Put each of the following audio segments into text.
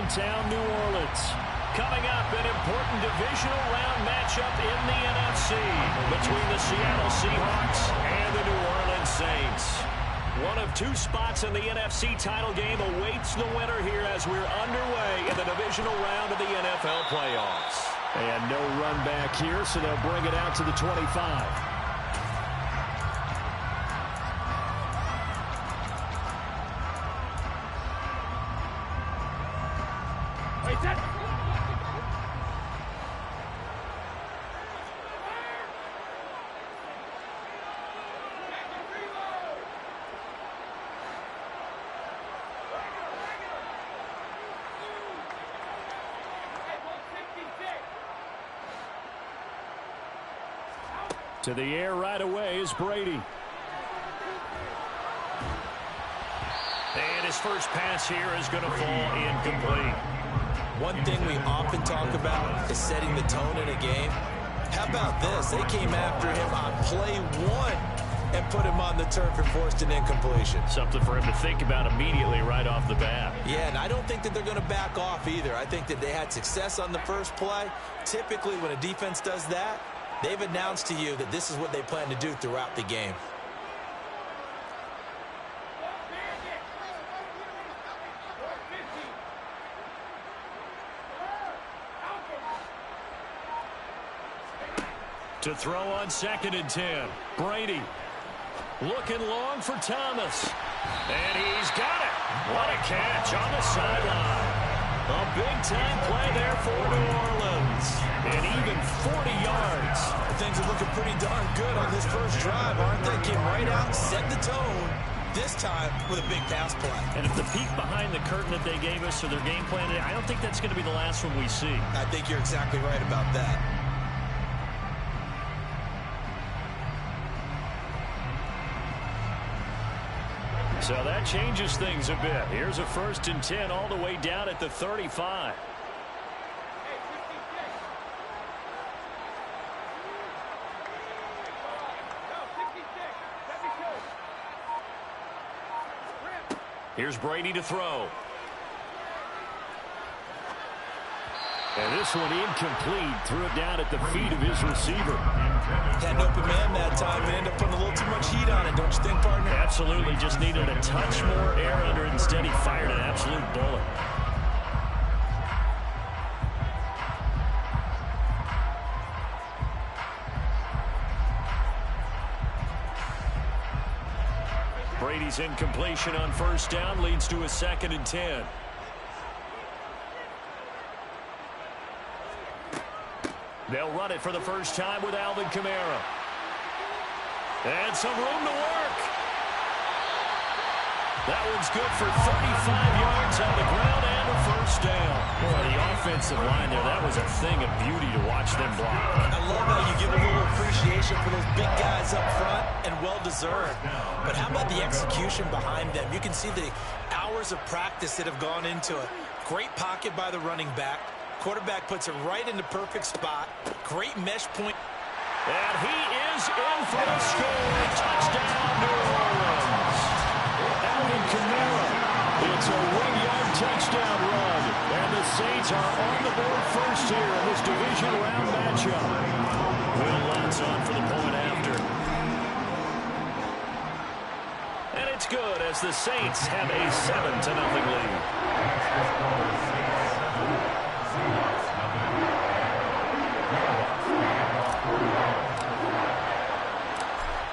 downtown New Orleans. Coming up, an important divisional round matchup in the NFC between the Seattle Seahawks and the New Orleans Saints. One of two spots in the NFC title game awaits the winner here as we're underway in the divisional round of the NFL playoffs. And no run back here, so they'll bring it out to the 25. To the air right away is Brady. And his first pass here is going to fall incomplete. One thing we often talk about is setting the tone in a game. How about this? They came after him on play one and put him on the turf and forced an incompletion. Something for him to think about immediately right off the bat. Yeah, and I don't think that they're going to back off either. I think that they had success on the first play. Typically, when a defense does that, they've announced to you that this is what they plan to do throughout the game. To throw on 2nd and 10. Brady looking long for Thomas. And he's got it. What a catch on the sideline. A big-time play there for New Orleans. And even 40 yards. Things are looking pretty darn good on this first drive, aren't they? Came right out, set the tone, this time with a big pass play. And if the peek behind the curtain that they gave us or their game plan, I don't think that's going to be the last one we see. I think you're exactly right about that. So that changes things a bit. Here's a 1st and 10 all the way down at the 35. Here's Brady to throw. And this one incomplete. Threw it down at the feet of his receiver. Had an open man that time and ended up putting a little too much heat on it, don't you think, partner? Absolutely. Just needed a touch more air under it. Instead, he fired an absolute bullet. Brady's incompletion on 1st down leads to a 2nd and 10. They'll run it for the first time with Alvin Kamara. And some room to work. That one's good for 35 yards on the ground and a 1st down. Boy, the offensive line there, that was a thing of beauty to watch them block. I love how you give a little appreciation for those big guys up front, and well-deserved. But how about the execution behind them? You can see the hours of practice that have gone into it. Great pocket by the running back. Quarterback puts it right in the perfect spot. Great mesh point. And he is in for the score. Touchdown, New Orleans. Alvin Kamara. It's a 1-yard touchdown run. And the Saints are on the board first here in this division round matchup. Will Lutz on for the point after. And it's good as the Saints have a 7-0 lead.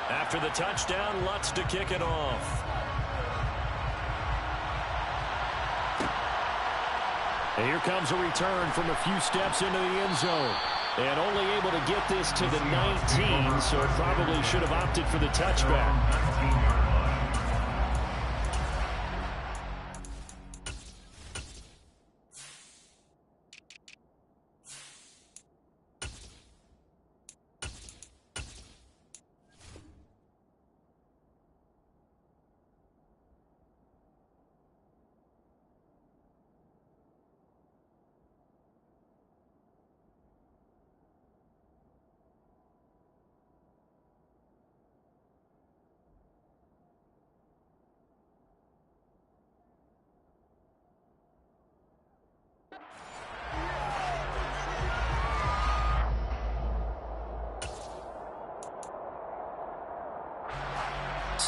After the touchdown, Lutz to kick it off. And here comes a return from a few steps into the end zone. And only able to get this to the 19, so it probably should have opted for the touchback.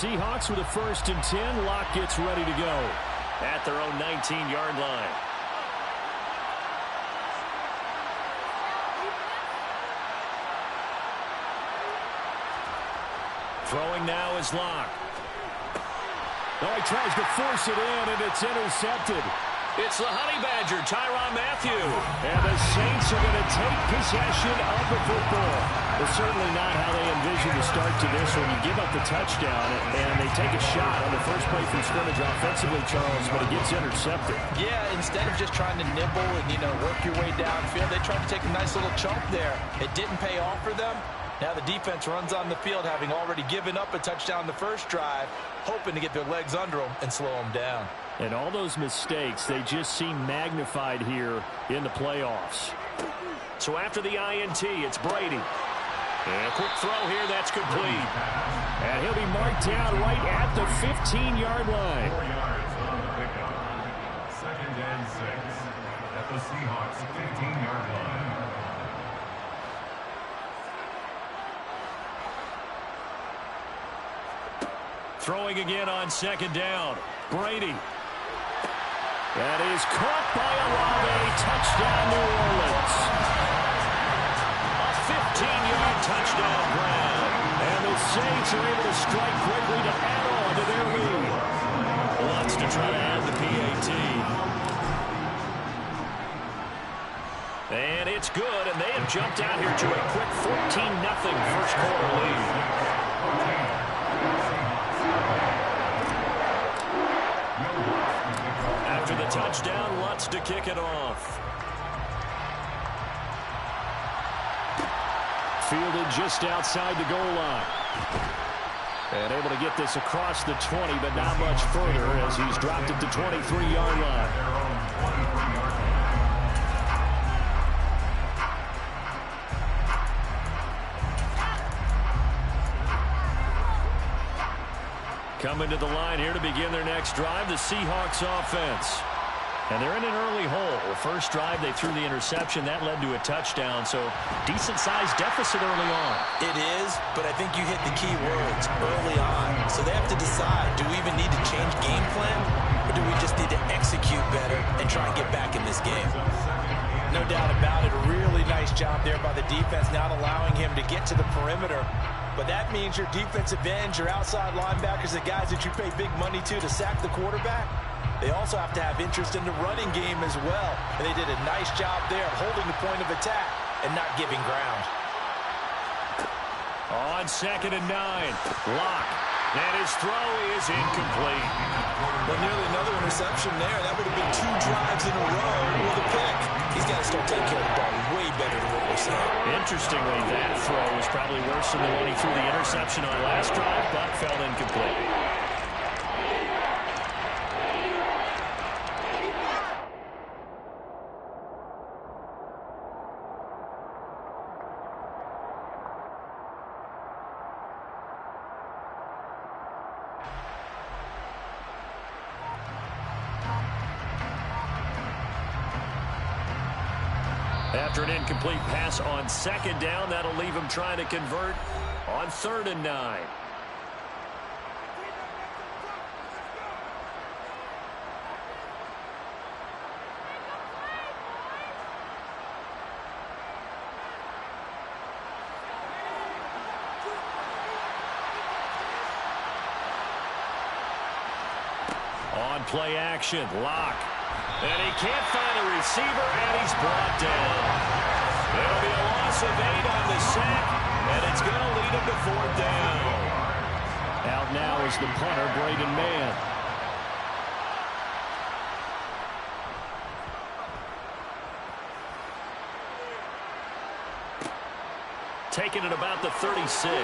Seahawks with a 1st and 10. Locke gets ready to go at their own 19-yard line. Throwing now is Locke. Oh, he tries to force it in, and it's intercepted. It's the Honey Badger, Tyrann Mathieu. And the Saints are going to take possession of the football. It's certainly not how they envisioned the start to this when you give up the touchdown and they take a shot on the first play from scrimmage offensively, Charles, but it gets intercepted. Yeah, instead of just trying to nibble and, work your way downfield, they tried to take a nice little chunk there. It didn't pay off for them. Now the defense runs on the field, having already given up a touchdown the first drive, hoping to get their legs under them and slow them down. And all those mistakes, they just seem magnified here in the playoffs. So after the INT, it's Brady. And a quick throw here, that's complete. And he'll be marked down right at the 15-yard line. 4 yards on the pickup. 2nd and 6 at the Seahawks 15-yard line. Throwing again on 2nd down. Brady. That is caught by Olave. Touchdown, New Orleans. A 15-yard touchdown grab. And the Saints are able to strike quickly to add on to their lead. Wants to try to add the PAT. And it's good, and they have jumped out here to a quick 14-0 first quarter lead. After the touchdown, Lutz to kick it off. Fielded just outside the goal line. And able to get this across the 20, but not much further as he's dropped it to 23-yard line. Coming to the line here to begin their next drive, the Seahawks offense. And they're in an early hole. First drive, they threw the interception. That led to a touchdown, so decent-sized deficit early on. It is, but I think you hit the key words, early on. So they have to decide, do we even need to change game plan, or do we just need to execute better and try and get back in this game? No doubt about it, a really nice job there by the defense, not allowing him to get to the perimeter. But that means your defensive ends, your outside linebackers, the guys that you pay big money to sack the quarterback, they also have to have interest in the running game as well. And they did a nice job there of holding the point of attack and not giving ground. On 2nd and 9, Locke. And his throw is incomplete. Well, nearly another interception there. That would have been 2 drives in a row with a pick. He's got to start taking care of the ball way better than what we're seeing. Interestingly, that throw was probably worse than the one he threw the interception on last drive, but fell incomplete. After an incomplete pass on 2nd down, that'll leave him trying to convert on 3rd and 9. On play action, Locke. And he can't find a receiver, and he's brought down. It'll be a loss of 8 on the sack, and it's going to lead him to 4th down. Out now is the punter, Braden Mann. Taking it about the 36.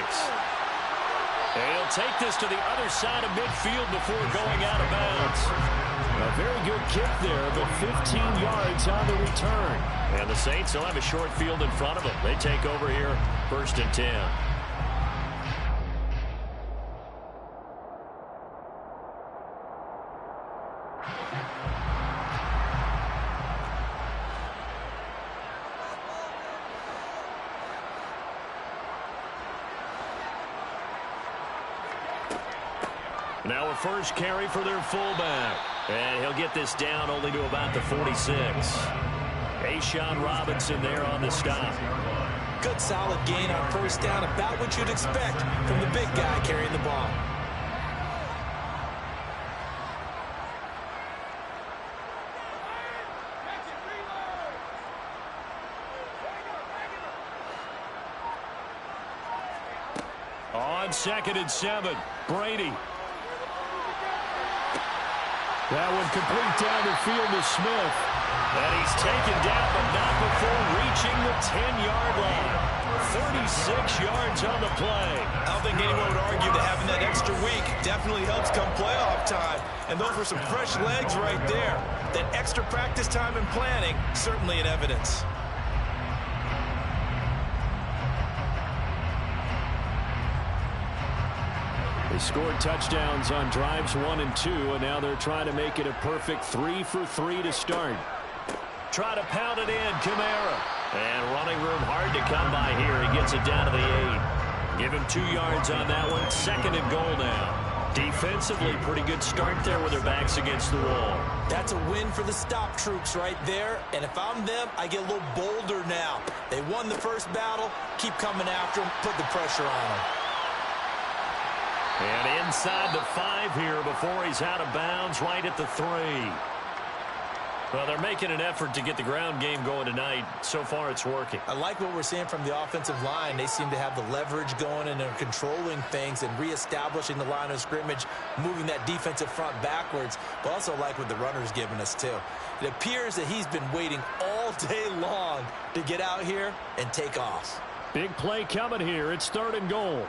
And he'll take this to the other side of midfield before going out of bounds. A very good kick there, but 15 yards on the return. And the Saints will have a short field in front of them. They take over here, 1st and 10. Now a first carry for their fullback. And he'll get this down only to about the 46. Ashawn Robinson there on the stop. Good solid gain on first down, about what you'd expect from the big guy carrying the ball. On 2nd and 7, Brady. That one complete down the field to Smith. And he's taken down, but not before reaching the 10-yard line. 36 yards on the play. I don't think anyone would argue that having that extra week definitely helps come playoff time. And those were some fresh legs right there. That extra practice time and planning, certainly in evidence. They scored touchdowns on drives 1 and 2, and now they're trying to make it a perfect 3 for 3 to start. Try to pound it in, Kamara. And running room hard to come by here. He gets it down to the 8. Give him 2 yards on that one. 2nd and goal now. Defensively, pretty good start there with their backs against the wall. That's a win for the stop troops right there. And if I'm them, I get a little bolder now. They won the first battle. Keep coming after them. Put the pressure on them. And inside the 5 here before he's out of bounds, right at the 3. Well, they're making an effort to get the ground game going tonight. So far, it's working. I like what we're seeing from the offensive line. They seem to have the leverage going, and they're controlling things and reestablishing the line of scrimmage, moving that defensive front backwards. But also like what the runner's giving us, too. It appears that he's been waiting all day long to get out here and take off. Big play coming here. It's 3rd and goal.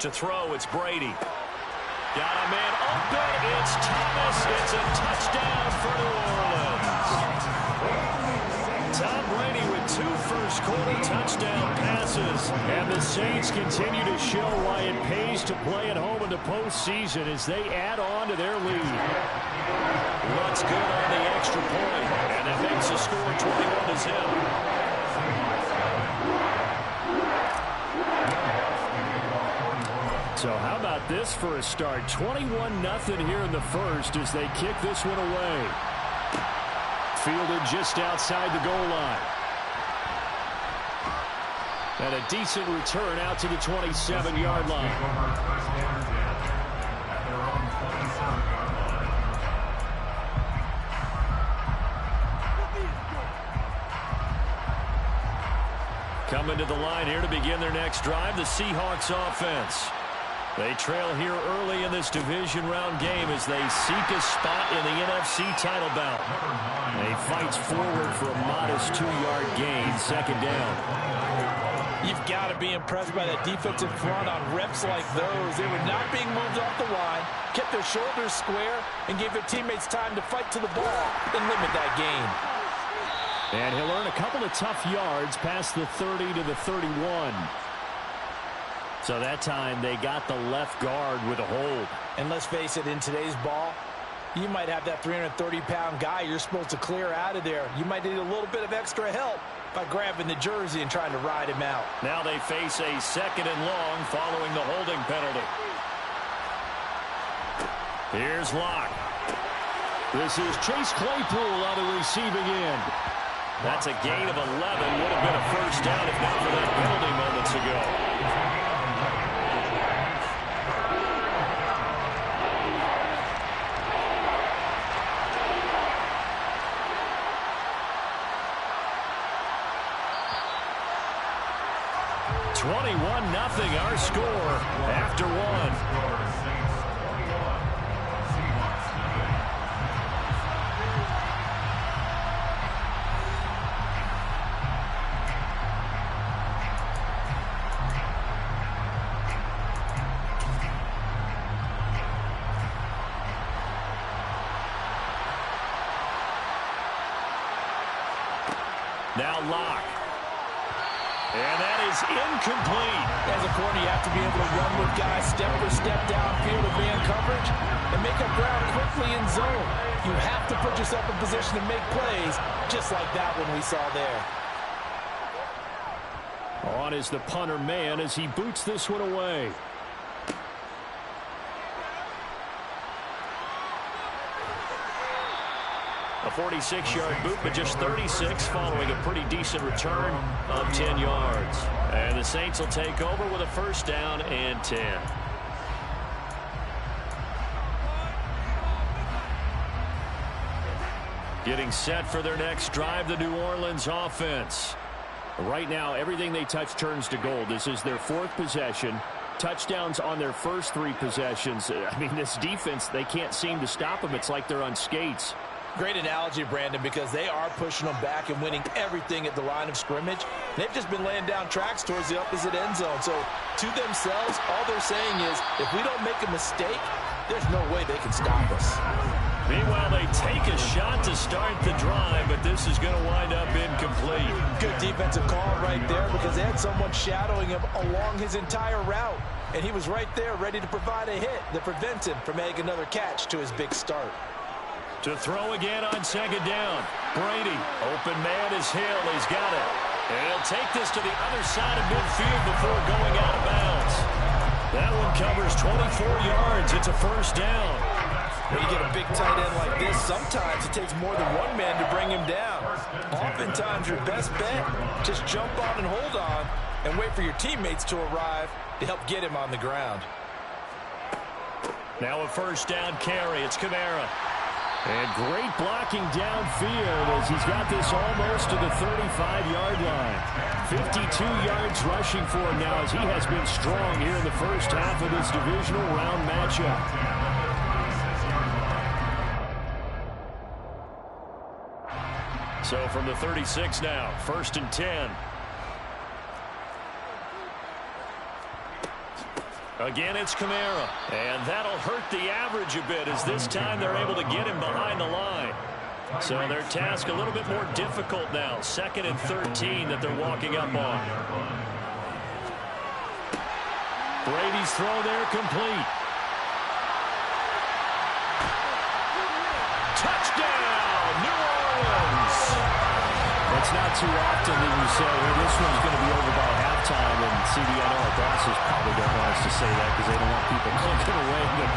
To throw, it's Brady. Got a man open. It's Thomas. It's a touchdown for New Orleans. Tom Brady with 2 first-quarter touchdown passes. And the Saints continue to show why it pays to play at home in the postseason as they add on to their lead. Looks good on the extra point. And it makes the score 21-0. So how about this for a start? 21-0 here in the first as they kick this one away. Fielded just outside the goal line. And a decent return out to the 27-yard line. Coming to the line here to begin their next drive, the Seahawks offense. They trail here early in this division round game as they seek a spot in the NFC title bout. They fights forward for a modest 2-yard gain, 2nd down. You've got to be impressed by that defensive front on reps like those. They were not being moved off the line, kept their shoulders square, and gave their teammates time to fight to the ball and limit that gain. And he'll earn a couple of tough yards past the 30 to the 31. So that time they got the left guard with a hold. And let's face it, in today's ball, you might have that 330-pound guy you're supposed to clear out of there. You might need a little bit of extra help by grabbing the jersey and trying to ride him out. Now they face a 2nd and long following the holding penalty. Here's Locke. This is Chase Claypool on the receiving end. That's a gain of 11. Would have been a first down if not for that penalty moments ago. Our score after 1. Now Locke. And that is incomplete. As a corner, you have to be able to run with guys step for step downfield of man coverage and make up ground quickly in zone. You have to put yourself in position to make plays, just like that one we saw there. On is the punter man as he boots this one away. A 46-yard boot, but just 36 following a pretty decent return of 10 yards. And the Saints will take over with a first down and 10. Getting set for their next drive, the New Orleans offense. Right now, everything they touch turns to gold. This is their 4th possession. Touchdowns on their first 3 possessions. I mean, this defense, they can't seem to stop them. It's like they're on skates. Great analogy, Brandon, because they are pushing them back and winning everything at the line of scrimmage. They've just been laying down tracks towards the opposite end zone. So, to themselves, all they're saying is, if we don't make a mistake, there's no way they can stop us. Meanwhile, they take a shot to start the drive, but this is going to wind up incomplete. Good defensive call right there because they had someone shadowing him along his entire route. And he was right there ready to provide a hit that prevents him from making another catch to his big start. To throw again on second down. Brady, open man is Hill. He's got it. And he'll take this to the other side of midfield before going out of bounds. That one covers 24 yards. It's a first down. When you get a big tight end like this, sometimes it takes more than one man to bring him down. Oftentimes, your best bet, just jump on and hold on and wait for your teammates to arrive to help get him on the ground. Now a first down carry. It's Kamara. And great blocking downfield as he's got this almost to the 35-yard line. 52 yards rushing for him now as he has been strong here in the first half of this divisional round matchup. So from the 36 now, first and 10. Again, it's Kamara. And that'll hurt the average a bit as this time they're able to get him behind the line. So their task a little bit more difficult now. 2nd and 13 that they're walking up on. Brady's throw there complete. Touchdown, New Orleans! It's not too often that you say, hey, this one's going to be over by halftime, and CDNO or bosses probably don't want us to say that because they don't want people clicking away, but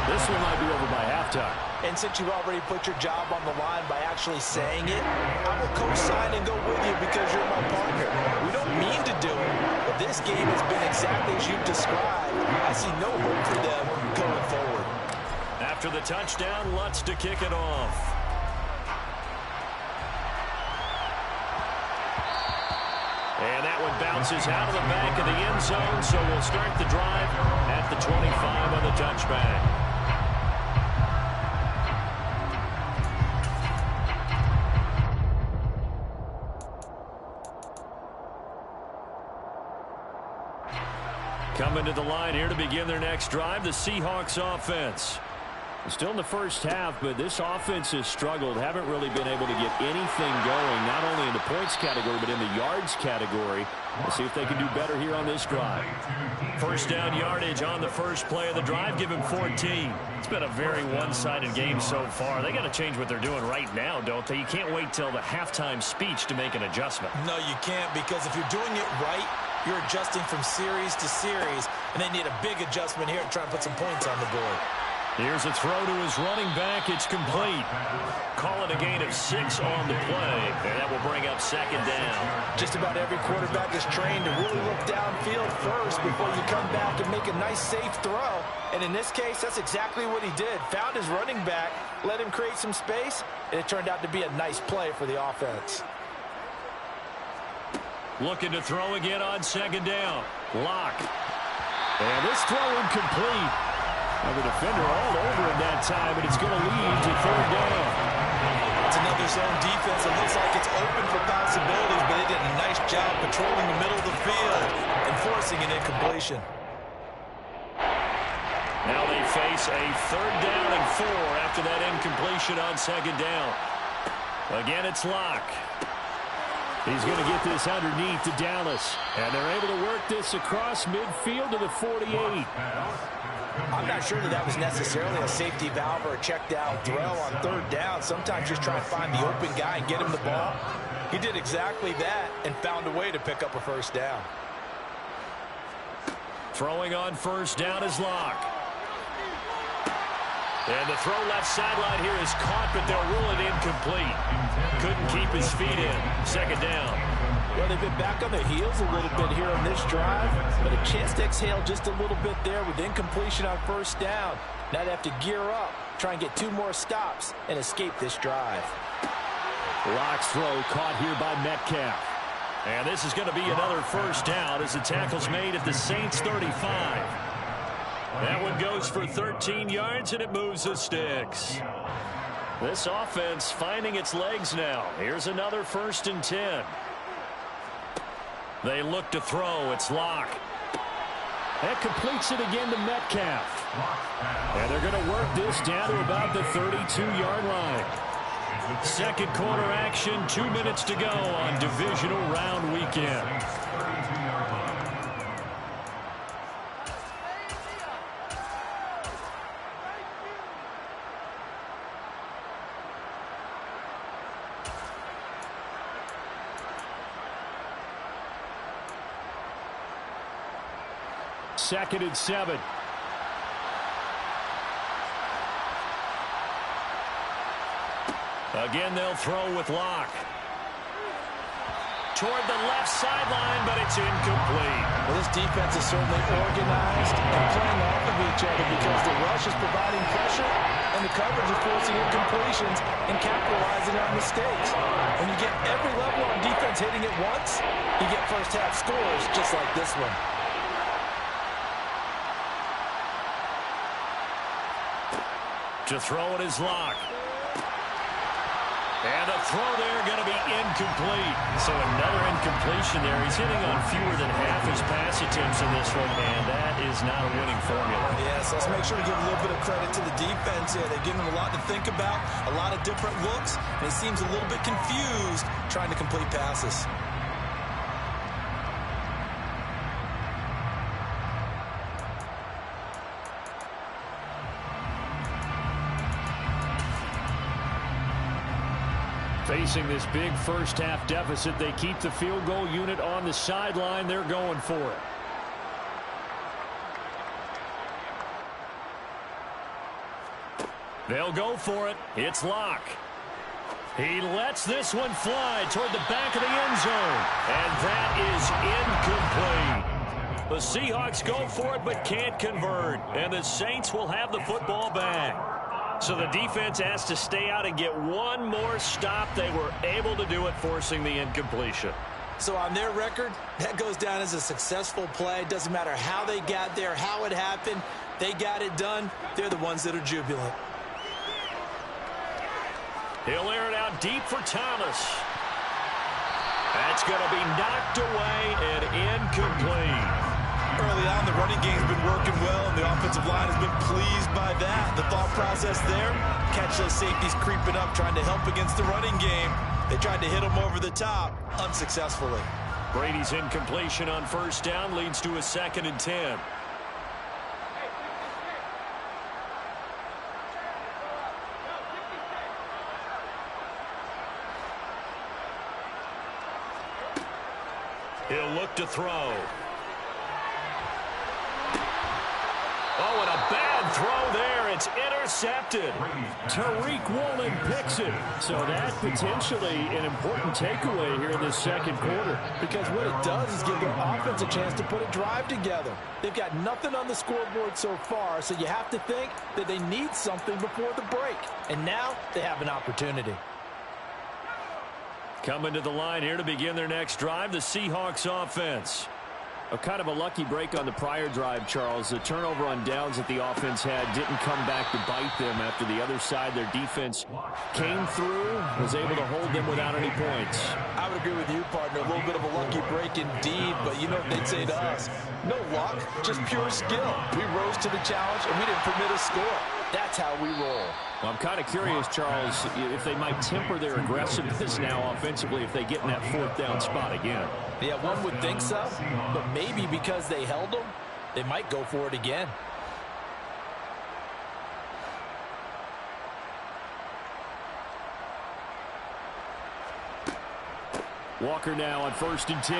this one might be over by halftime. And since you've already put your job on the line by actually saying it, I will co-sign and go with you because you're my partner. We don't mean to do it, but this game has been exactly as you've described. I see no hope for them going forward. After the touchdown, Lutz to kick it off. And that one bounces out of the back of the end zone, so we'll start the drive at the 25 on the touchback. Coming to the line here to begin their next drive, the Seahawks offense. Still in the first half, but this offense has struggled. Haven't really been able to get anything going, not only in the points category, but in the yards category. We'll see if they can do better here on this drive. First down yardage on the first play of the drive. Give him 14. It's been a very one-sided game so far. They got to change what they're doing right now, don't they? You can't wait till the halftime speech to make an adjustment. No, you can't, because if you're doing it right, you're adjusting from series to series, and they need a big adjustment here to try and put some points on the board. Here's a throw to his running back. It's complete. Call it a gain of 6 on the play, and that will bring up second down. Just about every quarterback is trained to really look downfield first before you come back and make a nice, safe throw. And in this case, that's exactly what he did. Found his running back, let him create some space, and it turned out to be a nice play for the offense. Looking to throw again on second down. Lock. And this throw incomplete. Well, the defender all over him that time, but it's going to lead to third down. It's another zone defense. It looks like it's open for possibilities, but they did a nice job patrolling the middle of the field and forcing an incompletion. Now they face a third down and 4 after that incompletion on second down. Again, it's Lock. He's going to get this underneath to Dallas. And they're able to work this across midfield to the 48. I'm not sure that was necessarily a safety valve or a check down throw on third down. Sometimes just try to find the open guy and get him the ball. He did exactly that and found a way to pick up a first down. Throwing on first down is Lock. And the throw left sideline here is caught, but they'll rule it incomplete. Couldn't keep his feet in. Second down. Well, they've been back on their heels a little bit here on this drive, but a chance to exhale just a little bit there with incompletion on first down. Now they have to gear up, try and get 2 more stops, and escape this drive. Lock's throw caught here by Metcalf. And this is going to be another first down as the tackle's made at the Saints 35. That one goes for 13 yards, and it moves the sticks. This offense finding its legs now. Here's another 1st and 10. They look to throw. It's Lock. That completes it again to Metcalf. And they're going to work this down to about the 32-yard line. Second quarter action, 2 minutes to go on divisional round weekend. Second and 7. Again, they'll throw with Lock. Toward the left sideline, but it's incomplete. Well, this defense is certainly organized and playing off of each other because the rush is providing pressure and the coverage is forcing incompletions and capitalizing on mistakes. When you get every level on defense hitting it once, you get first-half scores just like this one. To throw it is Lock. And a throw there going to be incomplete. So another incompletion there. He's hitting on fewer than half his pass attempts in this one, and that is not a winning formula. Yes, let's make sure to give a little bit of credit to the defense here. They've given him a lot to think about, a lot of different looks, and he seems a little bit confused trying to complete passes. Facing this big first-half deficit, they keep the field goal unit on the sideline. They're going for it. They'll go for it. It's Lock. He lets this one fly toward the back of the end zone. And that is incomplete. The Seahawks go for it but can't convert. And the Saints will have the football back. So the defense has to stay out and get one more stop. They were able to do it, forcing the incompletion. So on their record, that goes down as a successful play. Doesn't matter how they got there, how it happened. They got it done. They're the ones that are jubilant. He'll air it out deep for Thomas. That's going to be knocked away and incomplete. Early on, the running game's been working well, and the offensive line has been pleased by that. The thought process there, catch those safeties creeping up, trying to help against the running game. They tried to hit them over the top, unsuccessfully. Brady's incompletion on first down leads to a 2nd and 10. He'll look to throw. Oh, and a bad throw there. It's intercepted. Tariq Woolen picks it. So that potentially an important takeaway here in this second quarter. Because what it does is give their offense a chance to put a drive together. They've got nothing on the scoreboard so far, so you have to think that they need something before the break. And now they have an opportunity. Coming to the line here to begin their next drive, the Seahawks offense. A kind of a lucky break on the prior drive, Charles. The turnover on downs that the offense had didn't come back to bite them after the other side. Their defense came through, was able to hold them without any points. I would agree with you, partner. A little bit of a lucky break indeed, but you know what they'd say to us? No luck, just pure skill. We rose to the challenge, and we didn't permit a score. That's how we roll. Well, I'm kind of curious, Charles, if they might temper their aggressiveness now offensively if they get in that 4th down spot again. Yeah, one would think so, but maybe because they held them, they might go for it again. Walker now on 1st and 10.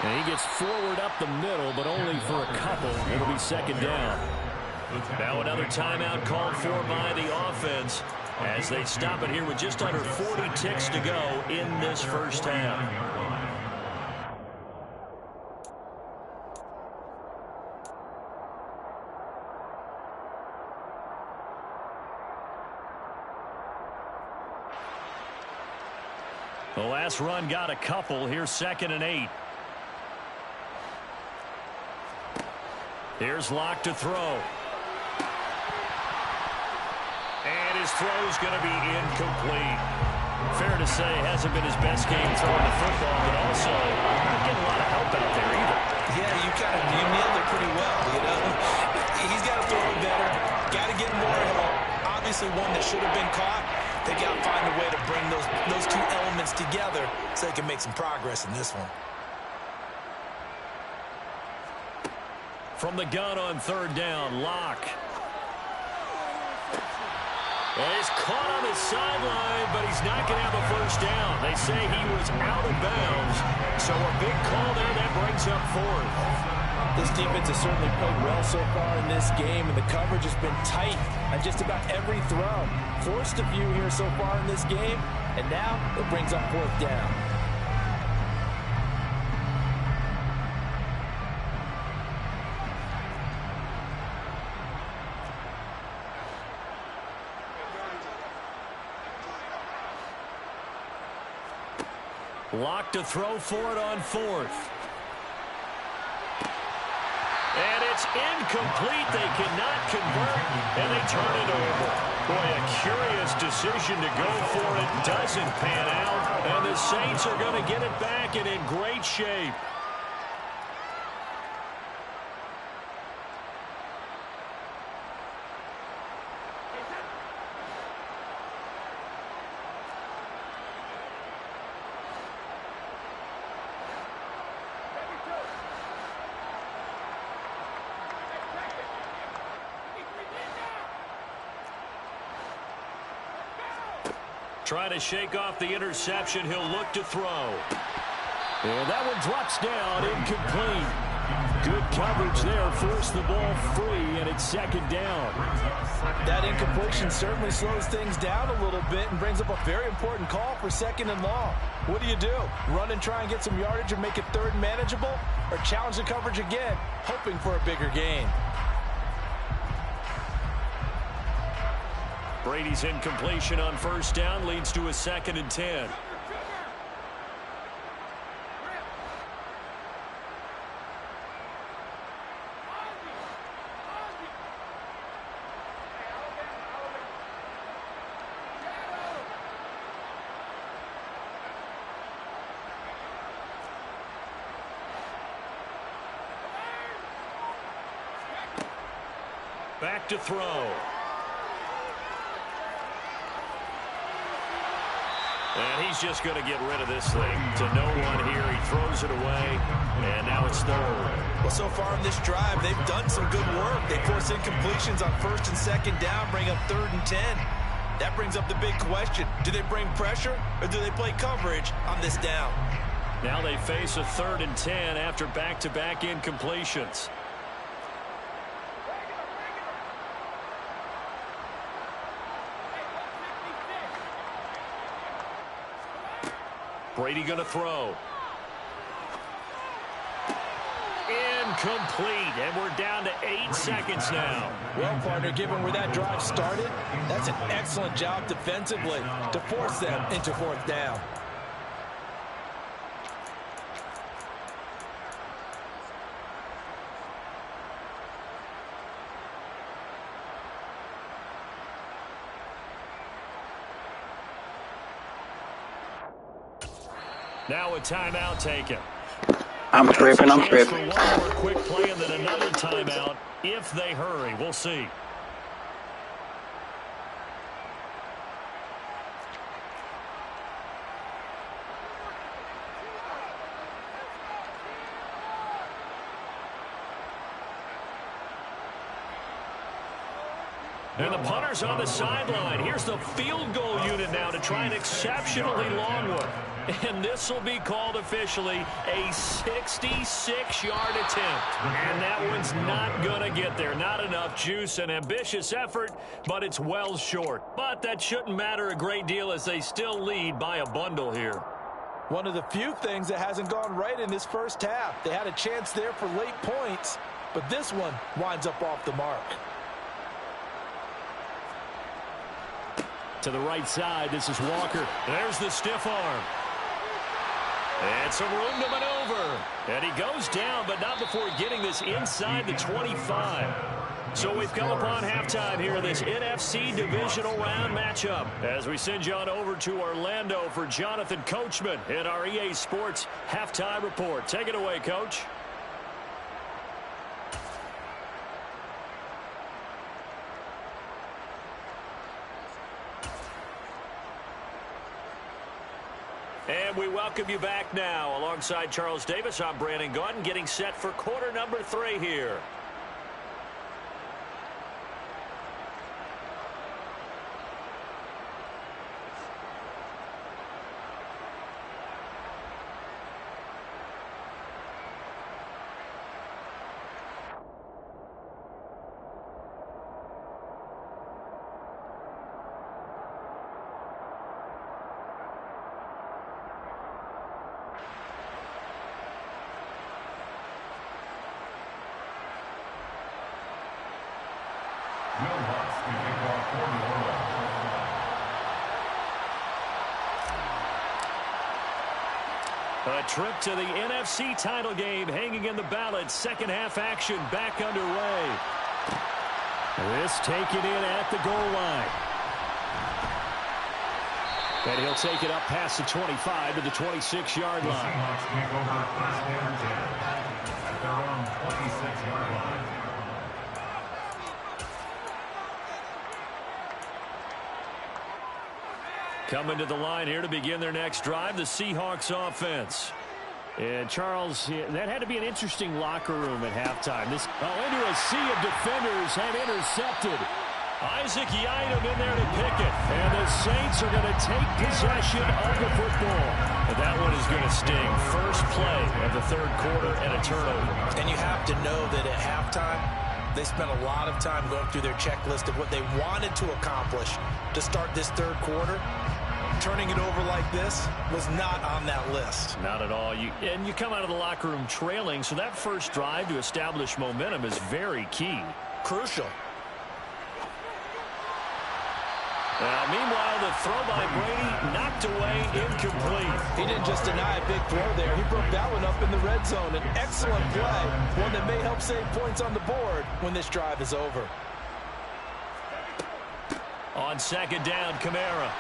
And he gets forward up the middle, but only for a couple. It'll be 2nd down. Now another timeout called for by the offense as they stop it here with just under 40 ticks to go in this first half. The last run got a couple. Here's 2nd and 8. Here's Locke to throw. And his throw's going to be incomplete. Fair to say, hasn't been his best game throwing the football, but also not getting a lot of help out there either. Yeah, you nailed it pretty well, you know. He's got to throw it better. Got to get more help. Obviously one that should have been caught. They got to find a way to bring those two elements together so they can make some progress in this one. From the gun on 3rd down, Locke. Well, he's caught on the sideline, but he's not going to have a first down. They say he was out of bounds, so a big call there that brings up 4th. This defense has certainly played well so far in this game, and the coverage has been tight on just about every throw. Forced a few here so far in this game, and now it brings up 4th down. Locke to throw for it on 4th. And it's incomplete. They cannot convert, and they turn it over. Boy, a curious decision to go for it. Doesn't pan out, and the Saints are going to get it back and in great shape. Trying to shake off the interception. He'll look to throw. And that one drops down, incomplete. Good coverage there. Forced the ball free, and it's 2nd down. That incompletion certainly slows things down a little bit and brings up a very important call for 2nd and long. What do? Run and try and get some yardage and make it 3rd and manageable? Or challenge the coverage again, hoping for a bigger gain? Brady's incompletion on 1st down leads to a 2nd and 10. Back to throw. And he's just going to get rid of this thing to no one here. He throws it away, and now it's 3rd. Well, so far in this drive, they've done some good work. They force incompletions on 1st and 2nd down, bring up 3rd and 10. That brings up the big question. Do they bring pressure, or do they play coverage on this down? Now they face a 3rd and 10 after back-to-back incompletions. Brady going to throw. Incomplete, and we're down to 8 seconds now. Well, partner, given where that drive started, that's an excellent job defensively to force them into 4th down. Now a timeout taken. I'm tripping. For one more quick play and then another timeout if they hurry. We'll see. And the punter's on the sideline. Here's the field goal unit now to try an exceptionally long one. And this will be called officially a 66-yard attempt. And that one's not going to get there. Not enough juice. An ambitious effort, but it's well short. But that shouldn't matter a great deal as they still lead by a bundle here. One of the few things that hasn't gone right in this first half. They had a chance there for late points, but this one winds up off the mark. To the right side, this is Walker. There's the stiff arm. And some room to maneuver. And he goes down, but not before getting this inside the 25. So we've come upon halftime here in this NFC divisional round matchup. As we send you on over to Orlando for Jonathan Coachman in our EA Sports halftime report. Take it away, Coach. And we welcome you back now. Alongside Charles Davis, I'm Brandon Gaudin, getting set for quarter number 3 here. A trip to the NFC title game hanging in the balance. Second half action back underway. This taken in at the goal line. And he'll take it up past the 25 to the 26-yard line. The Seahawks take over first and 10 at their own 26-yard line. Coming to the line here to begin their next drive, the Seahawks offense. And Charles, that had to be an interesting locker room at halftime. This into a sea of defenders and intercepted. Isaac Yiadom in there to pick it. And the Saints are going to take possession of the football. And that one is going to sting. First play of the third quarter and a turnover. And you have to know that at halftime, they spent a lot of time going through their checklist of what they wanted to accomplish to start this third quarter. Turning it over like this was not on that list. Not at all. And you come out of the locker room trailing, so that first drive to establish momentum is very key. Crucial. Meanwhile, the throw by Brady knocked away, incomplete. He didn't just deny a big throw there. He broke that one up in the red zone. An excellent play, one that may help save points on the board when this drive is over. On second down, Kamara.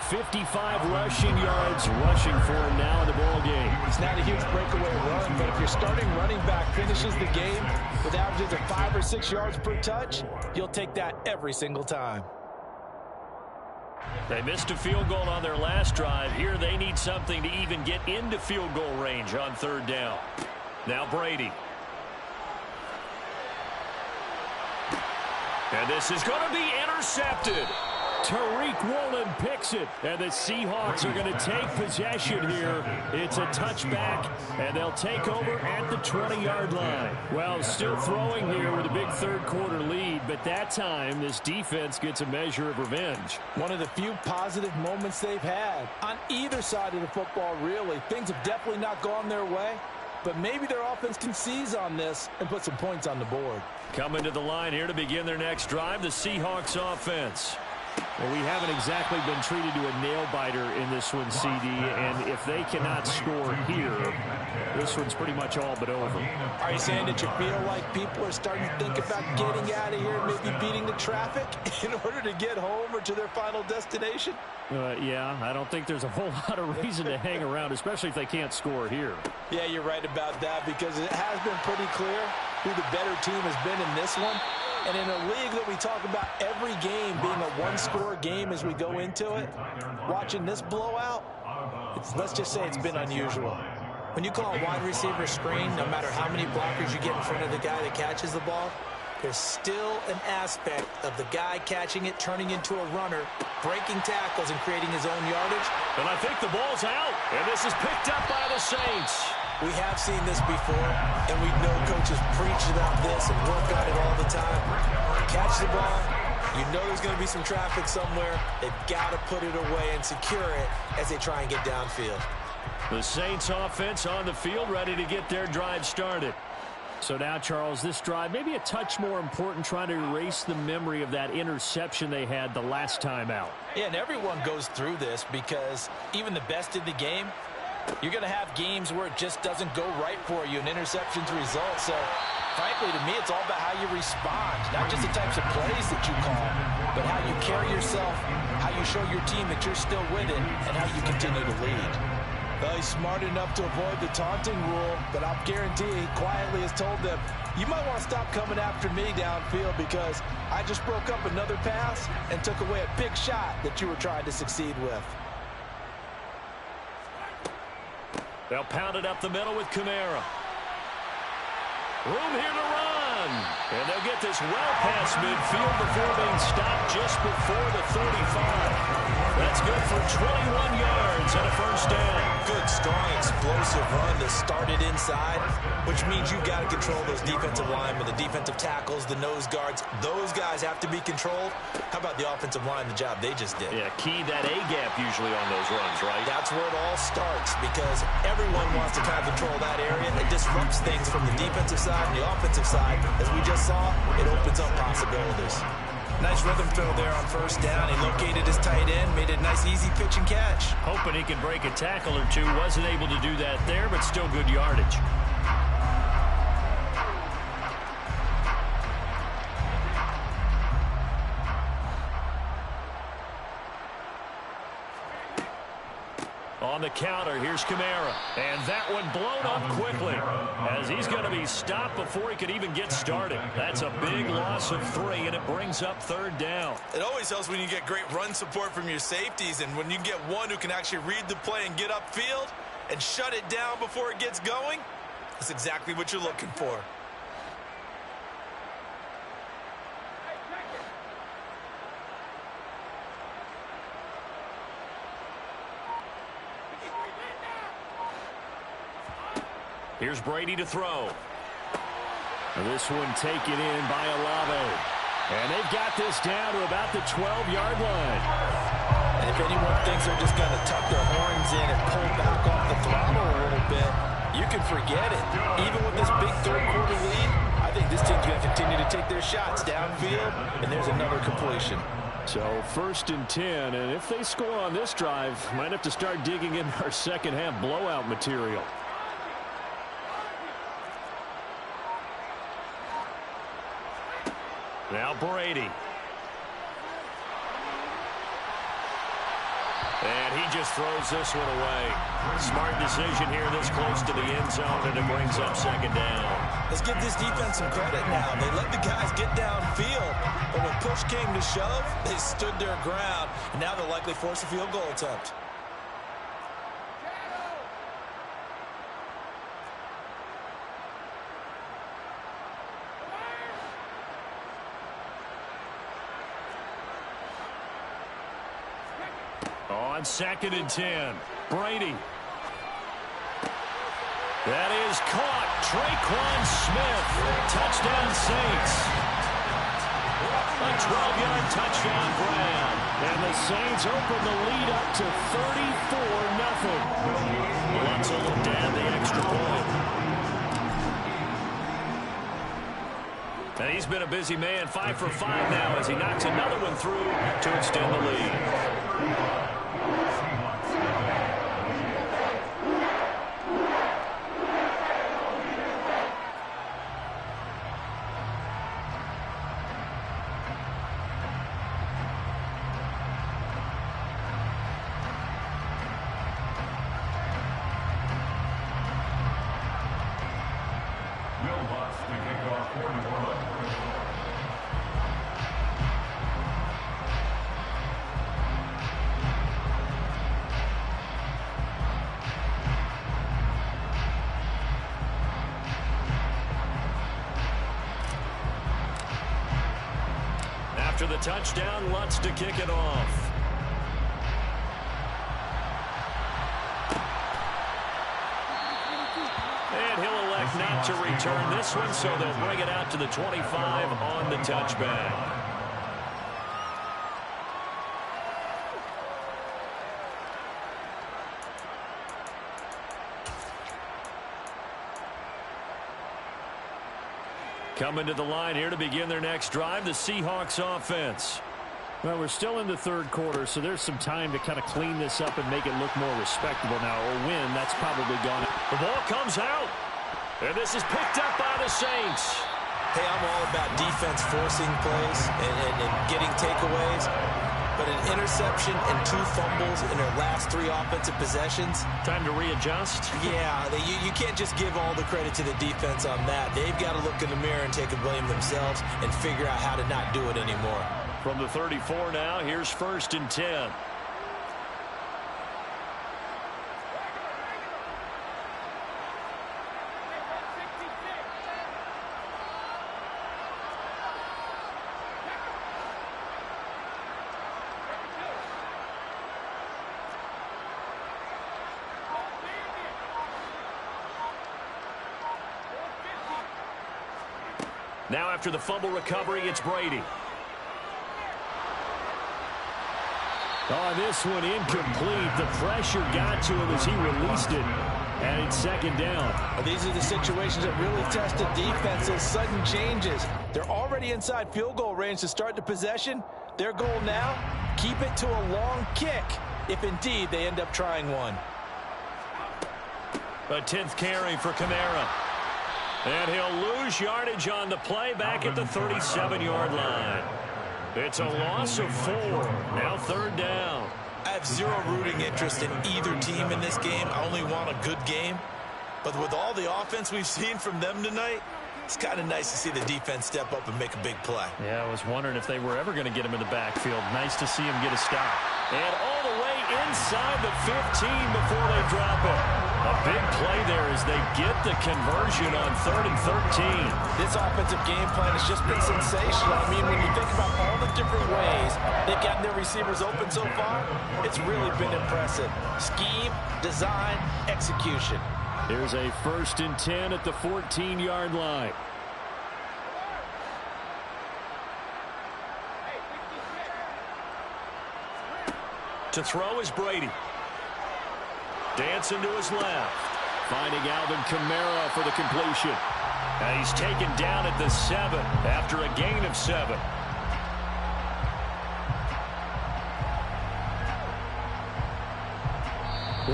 55 rushing yards rushing for him now in the ball game. It's not a huge breakaway run, but if your starting running back finishes the game with averages of 5 or 6 yards per touch, you'll take that every single time. They missed a field goal on their last drive. Here they need something to even get into field goal range on third down. Now Brady. And this is going to be intercepted. Tariq Woolen picks it, and the Seahawks are going to take possession here. It's a touchback, and they'll take over at the 20-yard line. Well, still throwing here with a big third-quarter lead, but that time this defense gets a measure of revenge. One of the few positive moments they've had on either side of the football, really. Things have definitely not gone their way, but maybe their offense can seize on this and put some points on the board. Coming to the line here to begin their next drive, the Seahawks offense. Well, we haven't exactly been treated to a nail-biter in this one, CD, and if they cannot score here, this one's pretty much all but over. Are you saying that you feel like people are starting to think about getting out of here, maybe beating the traffic in order to get home or to their final destination? Yeah, I don't think there's a whole lot of reason to hang around, especially if they can't score here. Yeah, you're right about that, because it has been pretty clear who the better team has been in this one. And in a league that we talk about every game being a one-score game as we go into it, watching this blowout, let's just say it's been unusual. When you call a wide receiver screen, no matter how many blockers you get in front of the guy that catches the ball, There's still an aspect of the guy catching it, turning into a runner, breaking tackles, and creating his own yardage. And I think the ball's out, and this is picked up by the Saints. We have seen this before, and we know coaches preach about this and work on it all the time. Catch the ball. You know there's going to be some traffic somewhere. They've got to put it away and secure it as they try and get downfield. The Saints offense on the field, ready to get their drive started. So now, Charles, this drive maybe a touch more important, trying to erase the memory of that interception they had the last time out. Yeah, and everyone goes through this because even the best in the game, you're going to have games where it just doesn't go right for you, and interceptions result. So, frankly, to me, it's all about how you respond, not just the types of plays that you call, but how you carry yourself, how you show your team that you're still with it, and how you continue to lead. Well, he's smart enough to avoid the taunting rule, but I'll guarantee he quietly has told them, you might want to stop coming after me downfield because I just broke up another pass and took away a big shot that you were trying to succeed with. They'll pound it up the middle with Kamara. Room here to run. And they'll get this well past midfield before being stopped just before the 35. That's good for 21 yards and a first down. Good, strong, explosive run to start it inside, which means you've got to control those defensive linemen, the defensive tackles, the nose guards. Those guys have to be controlled. How about the offensive line, the job they just did? Yeah, key that A-gap usually on those runs, right? That's where it all starts because everyone wants to kind of control that area. It disrupts things from the defensive side and the offensive side. As we just saw, it opens up possibilities. Nice rhythm throw there on first down. He located his tight end, made it a nice easy pitch and catch. Hoping he can break a tackle or two. Wasn't able to do that there, but still good yardage. On the counter, here's Kamara. And that one blown up quickly as he's going to be stopped before he could even get started. That's a big loss of 3, and it brings up third down. It always helps when you get great run support from your safeties, and when you get one who can actually read the play and get upfield and shut it down before it gets going, that's exactly what you're looking for. Here's Brady to throw. This one taken in by Olave. And they've got this down to about the 12-yard line. And if anyone thinks they're just going to tuck their horns in and pull back off the throttle a little bit, you can forget it. Even with this big third-quarter lead, I think this team's going to continue to take their shots downfield, and there's another completion. So 1st and 10, and if they score on this drive, might have to start digging in our second-half blowout material. Now Brady. And he just throws this one away. Smart decision here this close to the end zone, and it brings up second down. Let's give this defense some credit now. They let the guys get downfield, but when push came to shove, they stood their ground, and now they'll likely force a field goal attempt. On 2nd and 10, Brady. That is caught. Traquan Smith. Touchdown Saints. A 12-yard touchdown grab. And the Saints open the lead up to 34-0. Let's look down the extra point. And he's been a busy man, 5 for 5 now as he knocks another one through to extend the lead. to the touchdown. Lutz to kick it off. And he'll elect not to return this one, so they'll bring it out to the 25 on the touchback. Coming to the line here to begin their next drive, the Seahawks offense. Well, we're still in the third quarter, so there's some time to kind of clean this up and make it look more respectable now. A win, that's probably gone. The ball comes out, and this is picked up by the Saints. Hey, I'm all about defense forcing plays and getting takeaways. But an interception and 2 fumbles in their last 3 offensive possessions. Time to readjust. Yeah, you can't just give all the credit to the defense on that. They've got to look in the mirror and take the blame themselves and figure out how to not do it anymore. From the 34 now, here's 1st and 10. Now after the fumble recovery, it's Brady. Oh, this one incomplete. The pressure got to him as he released it. And it's 2nd down. Well, these are the situations that really test the defense's sudden changes. They're already inside field goal range to start the possession. Their goal now, keep it to a long kick, if indeed they end up trying one. A 10th carry for Kamara. And he'll lose yardage on the play back at the 37-yard line. It's a loss of 4. Now 3rd down. I have zero rooting interest in either team in this game. I only want a good game. But with all the offense we've seen from them tonight, it's kind of nice to see the defense step up and make a big play. Yeah, I was wondering if they were ever going to get him in the backfield. Nice to see him get a stop. And all the way inside the 15 before they drop it. A big play there as they get the conversion on 3rd and 13. This offensive game plan has just been sensational. I mean, when you think about all the different ways they've gotten their receivers open so far, it's really been impressive. Scheme, design, execution. Here's a 1st and 10 at the 14-yard line. To throw is Brady. Dancing to his left. Finding Alvin Kamara for the completion. And he's taken down at the 7 after a gain of 7.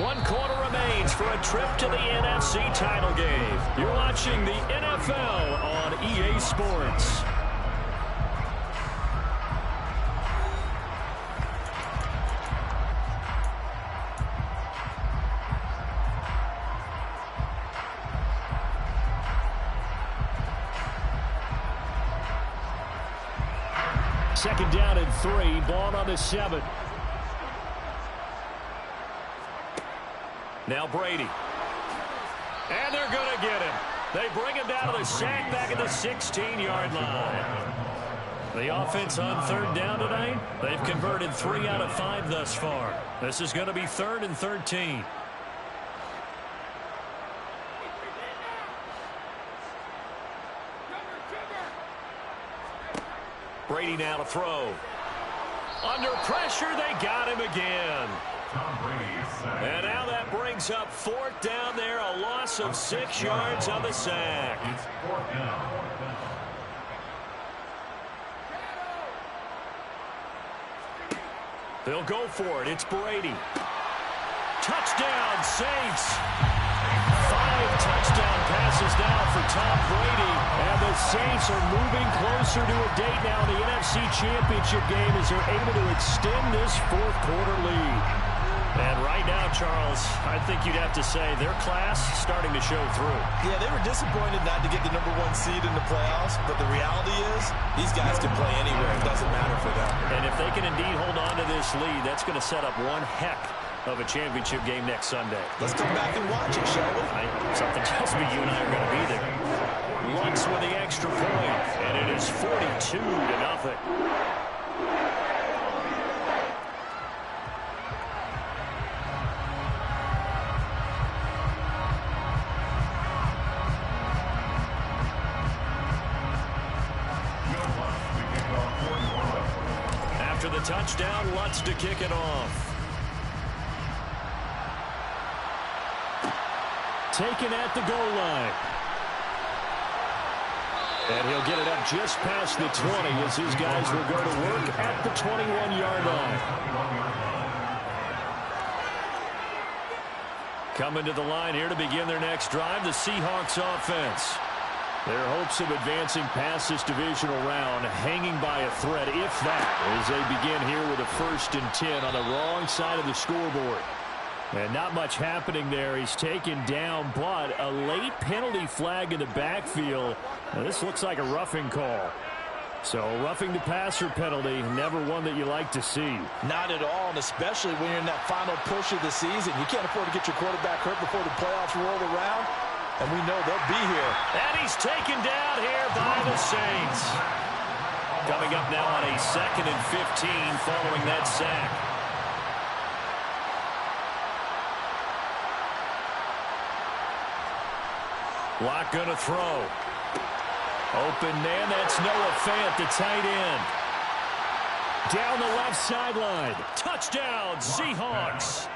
One quarter remains for a trip to the NFC title game. You're watching the NFL on EA Sports. Second down and 3. Ball on the 7. Now Brady. And they're going to get him. They bring him down to the sack back at the 16-yard line. The offense on 3rd down tonight, they've converted 3 out of 5 thus far. This is going to be 3rd and 13. Brady now to throw. Under pressure, they got him again. And now that brings up 4th down there, a loss of 6 yards on the sack. It's 4th down. They'll go for it. It's Brady. Touchdown, Saints. 5 touchdown passes now for Tom Brady. And the Saints are moving closer to a date now in the NFC Championship game as they're able to extend this 4th quarter lead. And right now, Charles, I think you'd have to say their class starting to show through. Yeah, they were disappointed not to get the #1 seed in the playoffs, but the reality is these guys can play anywhere. It doesn't matter for them. And if they can indeed hold on to this lead, that's going to set up one heck of a championship game next Sunday. Let's come back and watch it, shall we? Something tells me you and I are going to be there. Lutz with the extra point, and it is 42-0. touchdown. Lutz to kick it off. Taken at the goal line. And he'll get it up just past the 20 as his guys will go to work at the 21-yard line. Coming to the line here to begin their next drive, the Seahawks offense. Their hopes of advancing past this divisional round hanging by a thread, if that, as they begin here with a 1st and 10 on the wrong side of the scoreboard. And not much happening there. He's taken down, but a late penalty flag in the backfield. Now, this looks like a roughing call. So roughing the passer penalty, never one that you like to see. Not at all, and especially when you're in that final push of the season. You can't afford to get your quarterback hurt before the playoffs roll around. And we know they'll be here. And he's taken down here by the Saints. Coming up now on a 2nd and 15 following that sack. Lock gonna throw. Open man, that's Noah Fant, the tight end. Down the left sideline. Touchdown, Seahawks.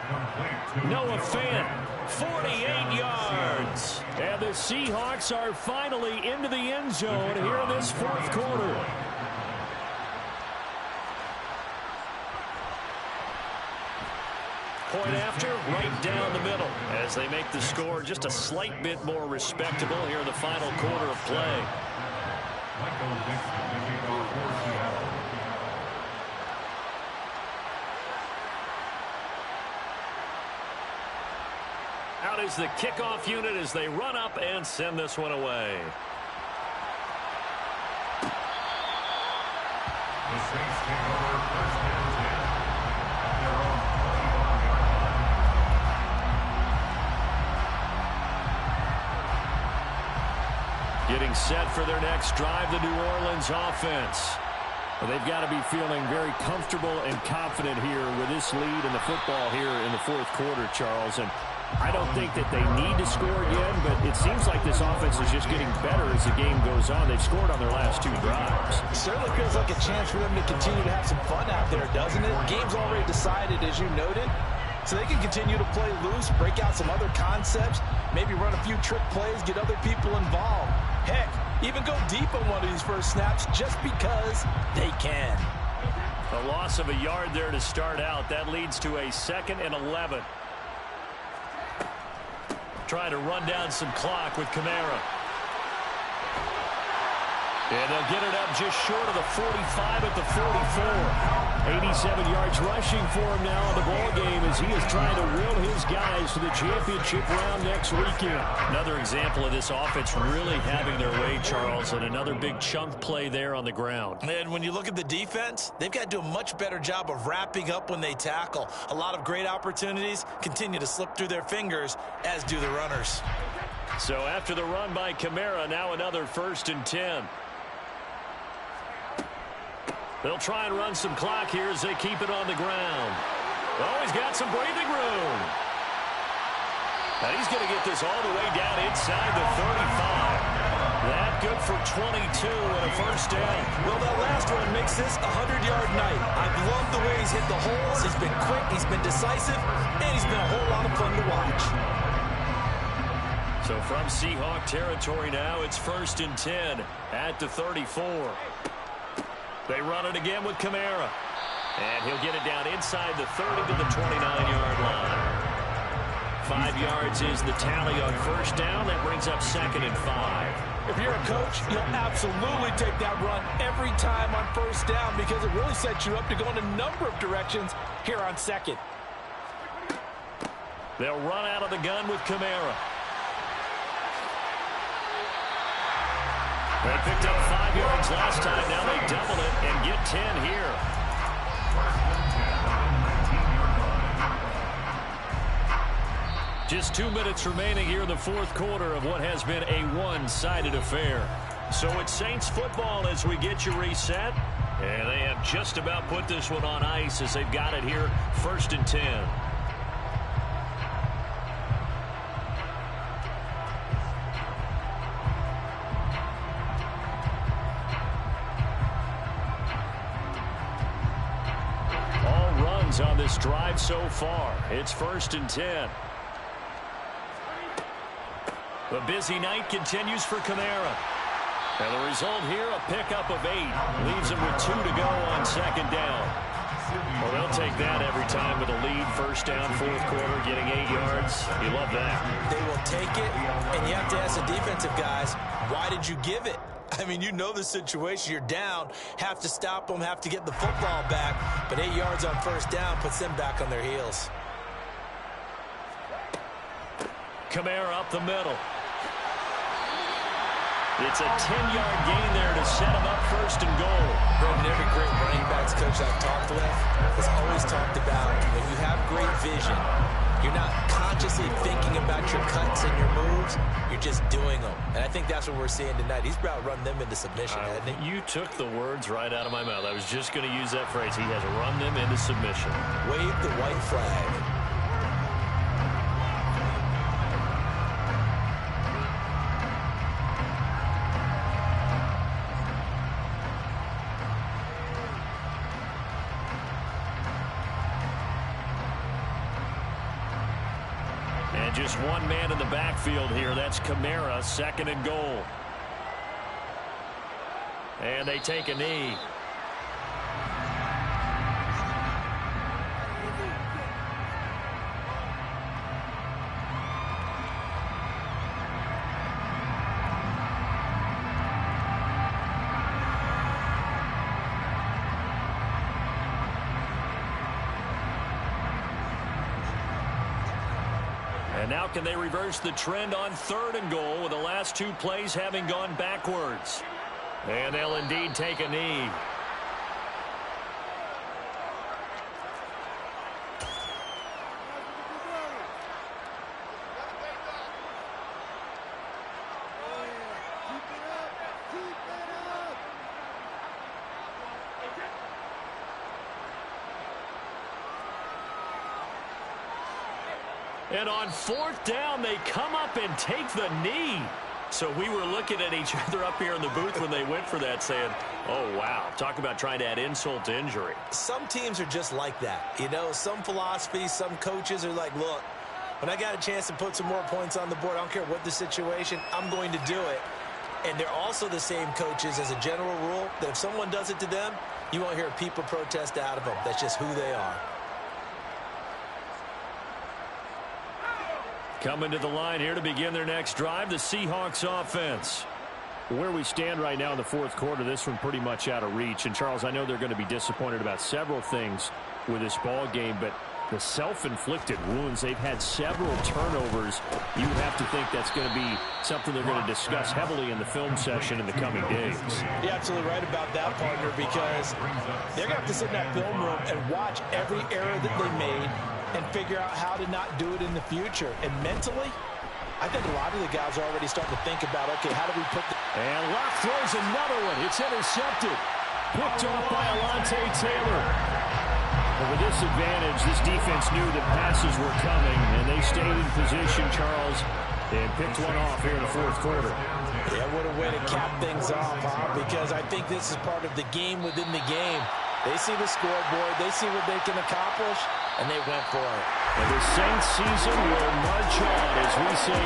Noah Fant, 48 yards. And the Seahawks are finally into the end zone here in this 4th quarter. Point after, right down the middle, as they make the score just a slight bit more respectable here in the final quarter of play. Out is the kickoff unit as they run up and send this one away. The Saints take over 1st and 10 at their own 21-yard line. Getting set for their next drive, the New Orleans offense. Well, they've got to be feeling very comfortable and confident here with this lead in the football here in the 4th quarter, Charles. And I don't think that they need to score again, but it seems like this offense is just getting better as the game goes on. They've scored on their last 2 drives. It certainly feels like a chance for them to continue to have some fun out there, doesn't it? Game's already decided, as you noted. So they can continue to play loose, break out some other concepts, maybe run a few trick plays, get other people involved. Heck, even go deep on one of these first snaps just because they can. A loss of a yard there to start out. That leads to a 2nd and 11. Trying to run down some clock with Kamara. And they'll get it up just short of the 45 at the 44. 87 yards rushing for him now in the ball game as he is trying to will his guys to the championship round next weekend. Another example of this offense really having their way, Charles, and another big chunk play there on the ground. And when you look at the defense, they've got to do a much better job of wrapping up when they tackle. A lot of great opportunities continue to slip through their fingers, as do the runners. So after the run by Kamara, now another 1st and 10. They'll try and run some clock here as they keep it on the ground. Oh, he's got some breathing room. And he's going to get this all the way down inside the 35. That good for 22 and a 1st down. Well, that last one makes this a 100-yard night. I've loved the way he's hit the holes. He's been quick, he's been decisive, and he's been a whole lot of fun to watch. So from Seahawk territory now, it's 1st and 10 at the 34. They run it again with Kamara. And he'll get it down inside the 30 to the 29-yard line. 5 yards is the tally on 1st down. That brings up 2nd and 5. If you're a coach, you'll absolutely take that run every time on 1st down because it really sets you up to go in a number of directions here on 2nd. They'll run out of the gun with Kamara. They picked up 5 yards last time. Now they double it and get 10 here. Just 2 minutes remaining here in the 4th quarter of what has been a one-sided affair. So it's Saints football as we get you reset. And they have just about put this one on ice as they've got it here 1st and 10. downs on this drive so far. It's 1st and 10. The busy night continues for Kamara. And the result here, a pickup of 8. Leaves him with 2 to go on 2nd down. Well, they'll take that every time with a lead. 1st down, 4th quarter, getting 8 yards. You love that. They will take it, and you have to ask the defensive guys, why did you give it? I mean, you know the situation. You're down, have to stop them, have to get the football back. But 8 yards on 1st down puts them back on their heels. Kamara up the middle. It's a 10-yard gain there to set him up 1st and goal. Brendan, every great running backs coach I've talked with has always talked about when you have great vision, you're not consciously thinking about your cuts and your moves. You're just doing them. And I think that's what we're seeing tonight. He's about to run them into submission, hasn't he? You took the words right out of my mouth. I was just going to use that phrase. He has run them into submission. Wave the white flag. And just one man in the backfield here. That's Kamara, 2nd and goal. And they take a knee. And now can they reverse the trend on 3rd and goal with the last 2 plays having gone backwards? And they'll indeed take a knee. And on 4th down, they come up and take the knee. So we were looking at each other up here in the booth when they went for that saying, oh, wow, talk about trying to add insult to injury. Some teams are just like that. You know, some philosophies, some coaches are like, look, when I got a chance to put some more points on the board, I don't care what the situation, I'm going to do it. And they're also the same coaches as a general rule that if someone does it to them, you won't hear people protest out of them. That's just who they are. Coming to the line here to begin their next drive, the Seahawks offense. Where we stand right now in the 4th quarter, this one pretty much out of reach. And, Charles, I know they're going to be disappointed about several things with this ball game, but the self-inflicted wounds, they've had several turnovers. You would have to think that's going to be something they're going to discuss heavily in the film session in the coming days. You're absolutely right about that, partner, because they're going to have to sit in that film room and watch every error that they made and figure out how to not do it in the future. And mentally, I think a lot of the guys are already starting to think about, okay, how do we put the... And Locke throws another one. It's intercepted. Picked off by Alontae Taylor. With a disadvantage, this defense knew that passes were coming, and they stayed in position, Charles, and picked one off here in the 4th quarter. Yeah, what a way to cap things off, huh? Because I think this is part of the game within the game. They see the scoreboard, they see what they can accomplish, and they went for it. And the Saints season will march on as we say